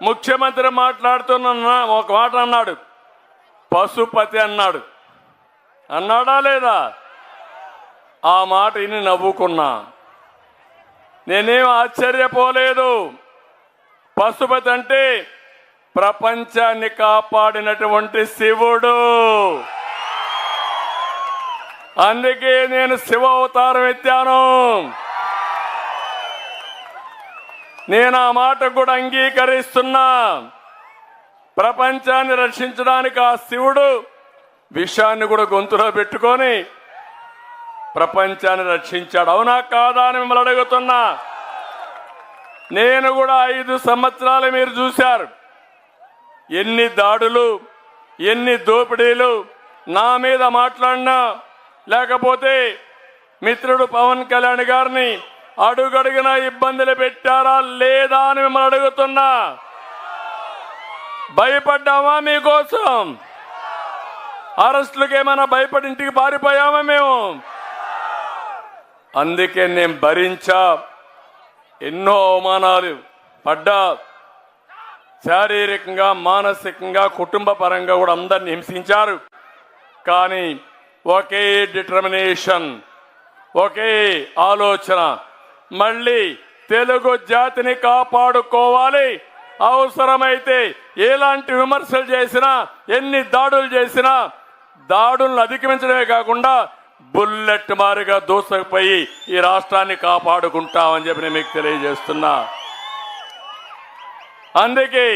ముఖ్యమంత్రి మాట్లాడుతున్న ఒక మాట అన్నాడు, పశుపతి అన్నాడు. అన్నాడా లేదా? ఆ మాట విని నవ్వుకున్నా. నేనేం ఆశ్చర్యపోలేదు. పశుపతి అంటే ప్రపంచాన్ని కాపాడినటువంటి శివుడు. అందుకే నేను శివ అవతారం ఎత్తాను. నేను ఆ మాట కూడా అంగీకరిస్తున్నా. ప్రపంచాన్ని రక్షించడానికి ఆ శివుడు విషాన్ని కూడా గొంతులో పెట్టుకొని ప్రపంచాన్ని రక్షించాడు. అవునా కాదా అని మిమ్మల్ని అడుగుతున్నా. నేను కూడా 5 సంవత్సరాలు మీరు చూశారు. ఎన్ని దాడులు, ఎన్ని దోపిడీలు నా మీద మాట్లాడినా, లేకపోతే మిత్రుడు పవన్ కళ్యాణ్ గారిని అడుగడుగున ఇబ్బందులు పెట్టారా లేదా అని మిమ్మల్ని అడుగుతున్నా. భయపడ్డామా మీకోసం? అరెస్టులకు ఏమైనా భయపడి ఇంటికి పారిపోయామా మేము? అందుకే నేను భరించా. ఎన్నో అవమానాలు పడ్డా. శారీరకంగా, మానసికంగా, కుటుంబ పరంగా కూడా అందరిని హింసించారు. కానీ ఒకే డిటర్మినేషన్, ఒకే ఆలోచన, మళ్ళీ తెలుగు జాతిని కాపాడుకోవాలి. అవసరమైతే ఎలాంటి విమర్శలు చేసినా, ఎన్ని దాడులు చేసినా దాడులను అధిగమించడమే కాకుండా బుల్లెట్ మారిగా దూసుకుపోయి ఈ రాష్ట్రాన్ని కాపాడుకుంటామని చెప్పి నేను మీకు తెలియజేస్తున్నా. అందుకే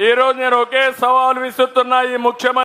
ఈరోజు నేను ఒకే సవాల్ విసురుతున్నా. ఈ ముఖ్యమంత్రి